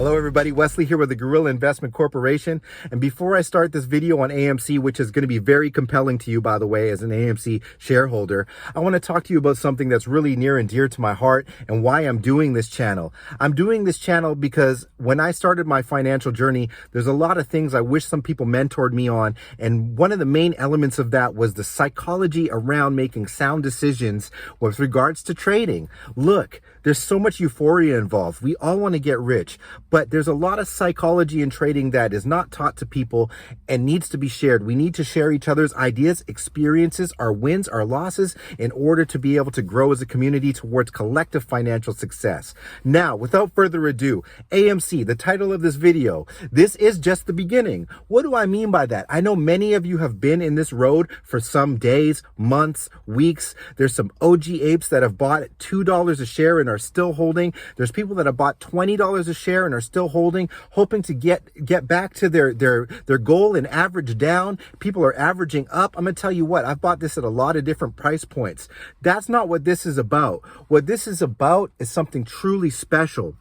Hello everybody, Wesley here with the Gorilla Investment Corporation. And before I start this video on AMC, which is going to be very compelling to you, by the way, as an AMC shareholder, I want to talk to you about something that's really near and dear to my heart and why I'm doing this channel. I'm doing this channel because when I started my financial journey, there's a lot of things I wish some people mentored me on. And one of the main elements of that was the psychology around making sound decisions with regards to trading. Look, there's so much euphoria involved. We all want to get rich, but there's a lot of psychology in trading that is not taught to people and needs to be shared. We need to share each other's ideas, experiences, our wins, our losses, in order to be able to grow as a community towards collective financial success. Now, without further ado, AMC, the title of this video, this is just the beginning. What do I mean by that? I know many of you have been in this road for some days, months, weeks. There's some OG apes that have bought $2 a share and are still holding. There's people that have bought $20 a share and are still holding, hoping to get back to their goal and average down. People are averaging up. I'm going to tell you what, I've bought this at a lot of different price points. That's not what this is about. What this is about is something truly special.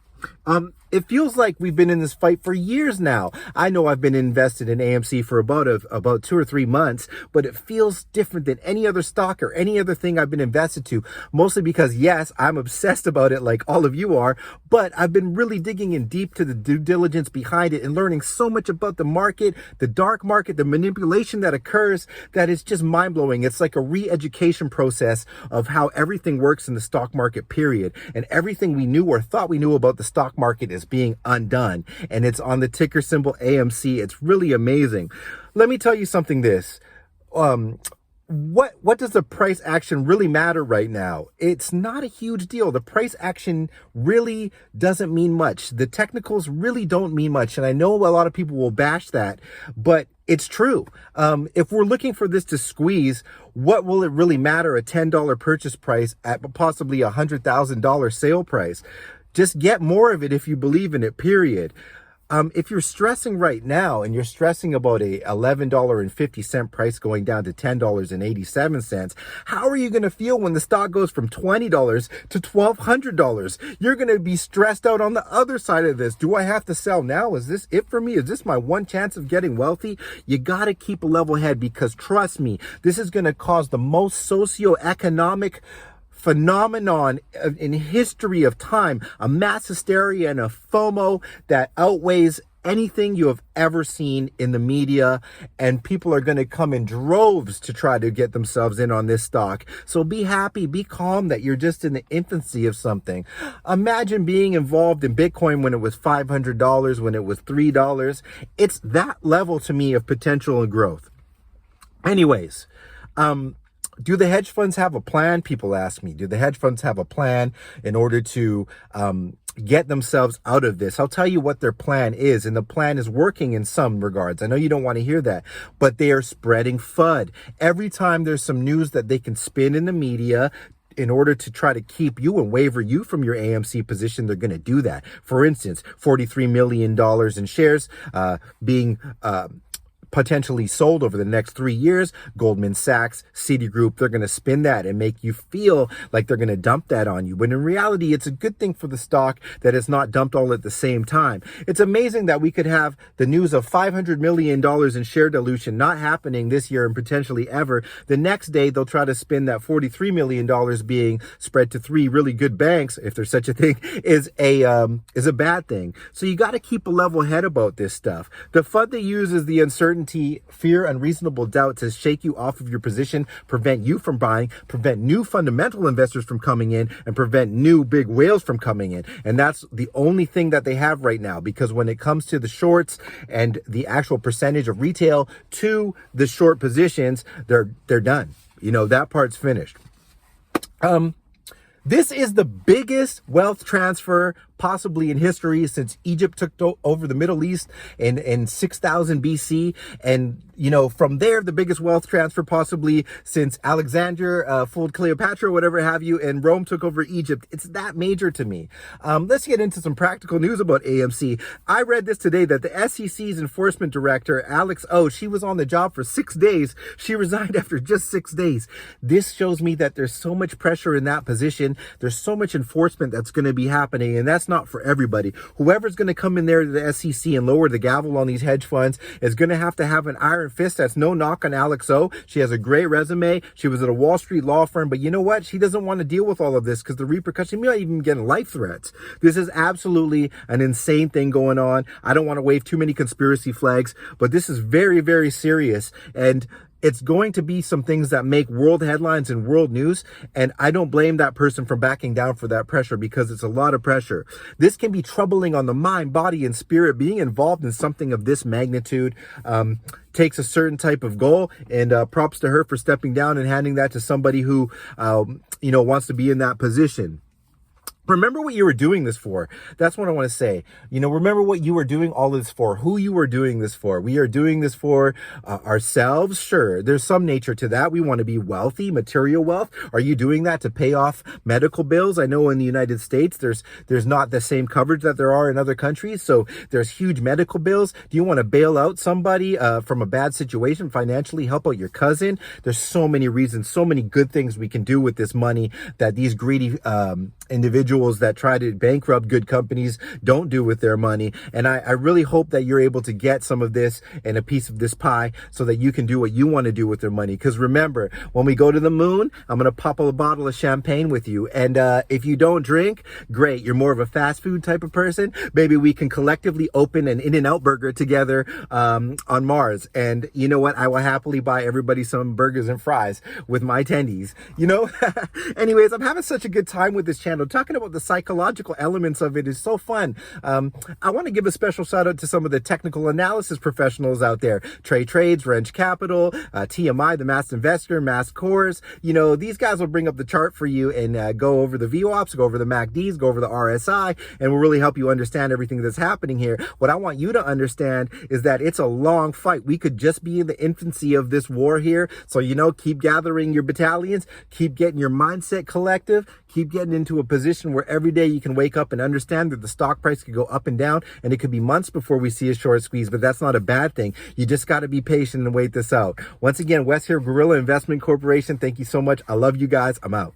It feels like we've been in this fight for years now. I know I've been invested in AMC for about 2 or 3 months, but it feels different than any other stock or any other thing I've been invested to, mostly because, yes, I'm obsessed about it like all of you are, but I've been really digging in deep to the due diligence behind it and learning so much about the market, the dark market, the manipulation that occurs, that is just mind-blowing. It's like a re-education process of how everything works in the stock market, period. And everything we knew or thought we knew about the stock market is being undone, and it's on the ticker symbol AMC. It's really amazing. Let me tell you something. What does the price action really matter right now? It's not a huge deal. The price action really doesn't mean much. The technicals really don't mean much, and I know a lot of people will bash that, but it's true. If we're looking for this to squeeze, what will it really matter? A $10 purchase price at possibly a $100,000 sale price? Just get more of it if you believe in it, period. If you're stressing right now and you're stressing about a $11.50 price going down to $10.87, how are you going to feel when the stock goes from $20 to $1,200? You're going to be stressed out on the other side of this. Do I have to sell now? Is this it for me? Is this my one chance of getting wealthy? You got to keep a level head, because trust me, this is going to cause the most socioeconomic phenomenon in history of time, a mass hysteria and a FOMO that outweighs anything you have ever seen in the media, and people are going to come in droves to try to get themselves in on this stock. So be happy, be calm that you're just in the infancy of something. Imagine being involved in Bitcoin when it was $500, when it was $3. It's that level to me of potential and growth. Anyways, do the hedge funds have a plan? People ask me, do the hedge funds have a plan in order to get themselves out of this? I'll tell you what their plan is, and the plan is working in some regards. I know you don't want to hear that, but they are spreading FUD. Every time there's some news that they can spin in the media in order to try to keep you and waiver you from your AMC position, they're going to do that. For instance, $43 million in shares being potentially sold over the next 3 years. Goldman Sachs, Citigroup, they're going to spin that and make you feel like they're going to dump that on you. But in reality, it's a good thing for the stock that it's not dumped all at the same time. It's amazing that we could have the news of $500 million in share dilution not happening this year and potentially ever. The next day, they'll try to spin that $43 million being spread to 3 really good banks, if there's such a thing, is a bad thing. So you got to keep a level head about this stuff. The FUD they use is the uncertainty, fear, unreasonable doubt to shake you off of your position, prevent you from buying, prevent new fundamental investors from coming in, and prevent new big whales from coming in. And that's the only thing that they have right now, because when it comes to the shorts and the actual percentage of retail to the short positions, they're done. You know, that part's finished. This is the biggest wealth transfer possibly in history since Egypt took over the Middle East in 6000 BC. And, from there, the biggest wealth transfer possibly since Alexander fooled Cleopatra, or whatever have you, and Rome took over Egypt. It's that major to me. Let's get into some practical news about AMC. I read this today that the SEC's enforcement director, Alex O, she was on the job for 6 days. She resigned after just 6 days. This shows me that there's so much pressure in that position. There's so much enforcement that's going to be happening, and that's not for everybody. Whoever's going to come in there to the SEC and lower the gavel on these hedge funds is going to have an iron fist. That's no knock on Alex O. She has a great resume. She was at a Wall Street law firm, but you know what? She doesn't want to deal with all of this because the repercussions, you might even get life threats. This is absolutely an insane thing going on. I don't want to wave too many conspiracy flags, but this is very, very serious. And it's going to be some things that make world headlines and world news. And I don't blame that person for backing down for that pressure, because it's a lot of pressure. This can be troubling on the mind, body, and spirit. Being involved in something of this magnitude takes a certain type of goal, and props to her for stepping down and handing that to somebody who, wants to be in that position. Remember what you were doing this for. That's what I want to say. Remember what you were doing all this for, who you were doing this for. We are doing this for ourselves. Sure, there's some nature to that. We want to be wealthy, material wealth. Are you doing that to pay off medical bills? I know in the United States, there's not the same coverage that there are in other countries. So there's huge medical bills. Do you want to bail out somebody from a bad situation financially, help out your cousin? There's so many reasons, so many good things we can do with this money that these greedy individuals that try to bankrupt good companies don't do with their money. And I really hope that you're able to get some of this and a piece of this pie so that you can do what you want to do with their money. Because remember, when we go to the moon, I'm going to pop a bottle of champagne with you. And if you don't drink, great. You're more of a fast food type of person. Maybe we can collectively open an In-N-Out burger together on Mars. And you know what? I will happily buy everybody some burgers and fries with my attendees. Anyways, I'm having such a good time with this channel. Talking about the psychological elements of it is so fun. I want to give a special shout out to some of the technical analysis professionals out there. Trades, Wrench Capital, TMI, the Masked Investor, Masked Cores. These guys will bring up the chart for you and go over the VWAPs, go over the MACDs, go over the RSI, and will really help you understand everything that's happening here. What I want you to understand is that it's a long fight. We could just be in the infancy of this war here. So, keep gathering your battalions, keep getting your mindset collective, keep getting into a position where every day you can wake up and understand that the stock price could go up and down, and it could be months before we see a short squeeze, but that's not a bad thing. You just got to be patient and wait this out. Once again, West here, Gorilla Investment Corporation. Thank you so much. I love you guys. I'm out.